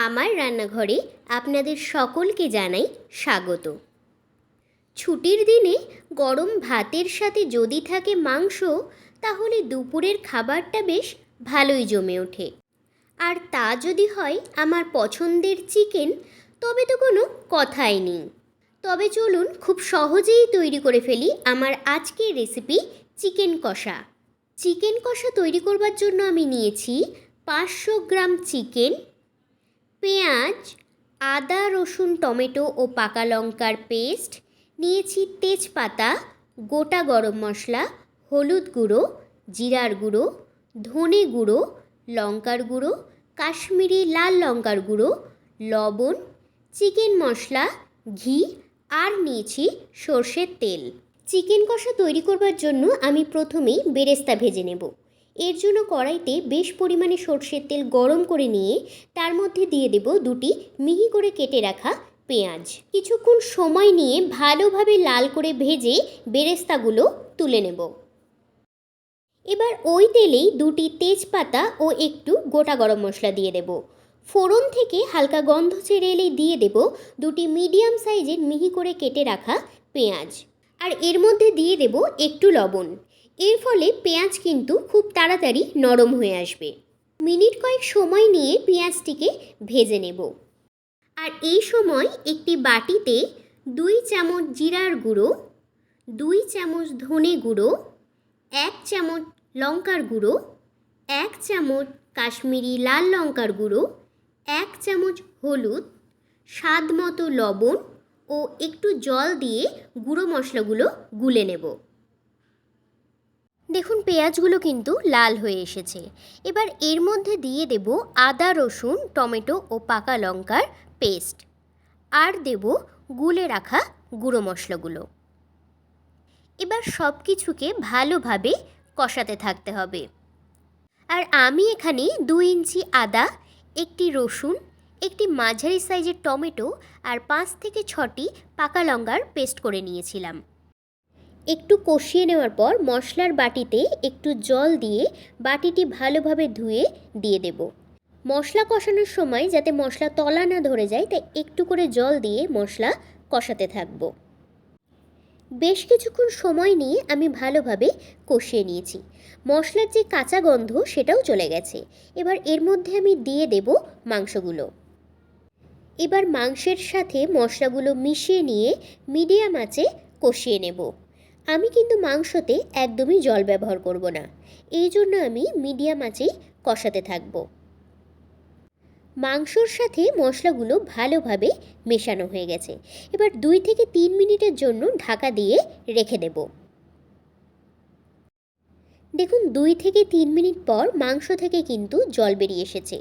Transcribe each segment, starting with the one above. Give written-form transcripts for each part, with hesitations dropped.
আমার রান্নাঘরে আপনাদের সকলকে জানাই স্বাগত। ছুটির দিনে গরম ভাতের সাথে যদি থাকে মাংস, তাহলে দুপুরের খাবারটা বেশ ভালোই জমে ওঠে। আর তা যদি হয় আমার পছন্দের চিকেন, তবে তো কোনো কথাই নেই। তবে চলুন খুব সহজেই তৈরি করে ফেলি আমার আজকের রেসিপি চিকেন কষা। চিকেন কষা তৈরি করবার জন্য আমি নিয়েছি 500 গ্রাম চিকেন, পেঁয়াজ, আদা, রসুন, টমেটো ও পাকা লঙ্কার পেস্ট, নিয়েছি তেজপাতা, গোটা গরম মশলা, হলুদ গুঁড়ো, জিরার গুঁড়ো, ধনে গুঁড়ো, লঙ্কার গুঁড়ো, কাশ্মীরি লাল লঙ্কার গুঁড়ো, লবণ, চিকেন মশলা, ঘি আর নিয়েছি সর্ষের তেল। চিকেন কষা তৈরি করবার জন্য আমি প্রথমেই বেরেস্তা ভেজে নেব। এর জন্য কড়াইতে বেশ পরিমাণে সর্ষের তেল গরম করে নিয়ে তার মধ্যে দিয়ে দেব দুটি মিহি করে কেটে রাখা পেঁয়াজ। কিছুক্ষণ সময় নিয়ে ভালোভাবে লাল করে ভেজে বেরেস্তাগুলো তুলে নেব। এবার ওই তেলেই দুটি তেজপাতা ও একটু গোটা গরম মশলা দিয়ে দেব। ফোড়ন থেকে হালকা গন্ধ ছেড়ে এলেই দিয়ে দেব দুটি মিডিয়াম সাইজের মিহি করে কেটে রাখা পেঁয়াজ। আর এর মধ্যে দিয়ে দেব একটু লবণ। এর ফলে পেঁয়াজ কিন্তু খুব তাড়াতাড়ি নরম হয়ে আসবে। মিনিট কয়েক সময় নিয়ে পেঁয়াজটিকে ভেজে নেব। আর এই সময় একটি বাটিতে 2 চামচ জিরার গুঁড়ো, 2 চামচ ধনে গুঁড়ো, 1 চামচ লঙ্কার গুঁড়ো, 1 চামচ কাশ্মীরি লাল লঙ্কার গুঁড়ো, 1 চামচ হলুদ, স্বাদ মতো লবণ ও একটু জল দিয়ে গুঁড়ো মশলাগুলো গুলে নেব। দেখুন পেঁয়াজগুলো কিন্তু লাল হয়ে এসেছে। এবার এর মধ্যে দিয়ে দেব আদা, রসুন, টমেটো ও পাকা লঙ্কার পেস্ট, আর দেব গুলে রাখা গুঁড়ো মশলাগুলো। এবার সব কিছুকে ভালোভাবে কষাতে থাকতে হবে। আর আমি এখানে 2 ইঞ্চি আদা, একটি রসুন, একটি মাঝারি সাইজের টমেটো আর 5 থেকে 6টি পাকা লঙ্কার পেস্ট করে নিয়েছিলাম। একটু কষিয়ে নেওয়ার পর মশলার বাটিতে একটু জল দিয়ে বাটিটি ভালোভাবে ধুয়ে দিয়ে দেব। মশলা কষানোর সময় যাতে মশলা তলা না ধরে যায়, তাই একটু করে জল দিয়ে মশলা কষাতে থাকব। বেশ কিছুক্ষণ সময় নিয়ে আমি ভালোভাবে কষিয়ে নিয়েছি। মশলার যে কাঁচা গন্ধ সেটাও চলে গেছে। এবার এর মধ্যে আমি দিয়ে দেব মাংসগুলো। এবার মাংসের সাথে মশলাগুলো মিশিয়ে নিয়ে মিডিয়াম আঁচে কষিয়ে নেব। আমি কিন্তু মাংসতে একদমই জল ব্যবহার করব না, এই জন্য আমি মিডিয়াম আঁচেই কষাতে থাকব। মাংসর সাথে মশলাগুলো ভালোভাবে মেশানো হয়ে গেছে। এবার 2 থেকে 3 মিনিটের জন্য ঢাকা দিয়ে রেখে দেব। দেখুন 2 থেকে 3 মিনিট পর মাংস থেকে কিন্তু জল বেরিয়ে এসেছে।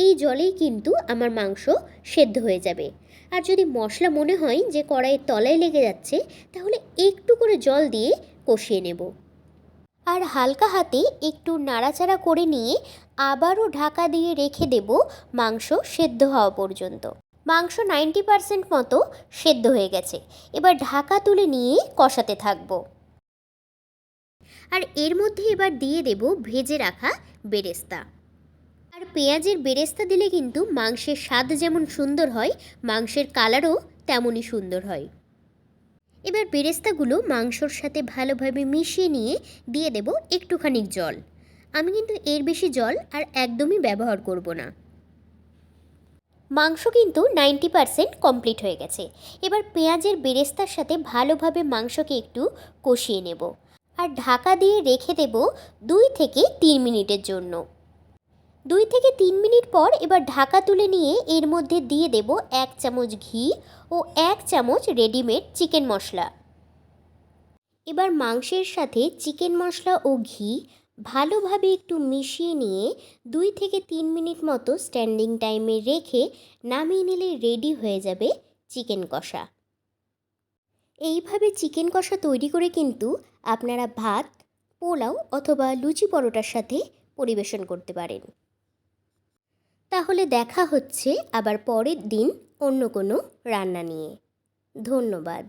এই জলেই কিন্তু আমার মাংস সেদ্ধ হয়ে যাবে। আর যদি মশলা মনে হয় যে কড়াইয়ের তলায় লেগে যাচ্ছে, তাহলে একটু করে জল দিয়ে কষিয়ে নেব। আর হালকা হাতে একটু নাড়াচাড়া করে নিয়ে আবারও ঢাকা দিয়ে রেখে দেব মাংস সেদ্ধ হওয়া পর্যন্ত। মাংস 90% মতো সেদ্ধ হয়ে গেছে। এবার ঢাকা তুলে নিয়ে কষাতে থাকব। আর এর মধ্যে এবার দিয়ে দেব ভেজে রাখা বেরেস্তা। আর পেঁয়াজের বেরেস্তা দিলে কিন্তু মাংসের স্বাদ যেমন সুন্দর হয়, মাংসের কালারও তেমনই সুন্দর হয়। এবার বেরেস্তাগুলো মাংসর সাথে ভালোভাবে মিশিয়ে নিয়ে দিয়ে দেব একটুখানি জল। আমি কিন্তু এর বেশি জল আর একদমই ব্যবহার করব না। মাংস কিন্তু 90% কমপ্লিট হয়ে গেছে। এবার পেঁয়াজের বেরেস্তার সাথে ভালোভাবে মাংসকে একটু কষিয়ে নেব। আর ঢাকা দিয়ে রেখে দেব 2 থেকে 3 মিনিটের জন্য। 2 থেকে 3 মিনিট পর এবার ঢাকা তুলে নিয়ে এর মধ্যে দিয়ে দেব 1 চামচ ঘি ও 1 চামচ রেডিমেড চিকেন মশলা। এবার মাংসের সাথে চিকেন মশলা ও ঘি ভালোভাবে একটু মিশিয়ে নিয়ে 2 থেকে 3 মিনিট মতো স্ট্যান্ডিং টাইমে রেখে নামিয়ে নিলে রেডি হয়ে যাবে চিকেন কষা। এইভাবে চিকেন কষা তৈরি করে কিন্তু আপনারা ভাত, পোলাও অথবা লুচি পরোটার সাথে পরিবেশন করতে পারেন। তাহলে দেখা হচ্ছে আবার পরের দিন অন্য কোনো রান্না নিয়ে। ধন্যবাদ।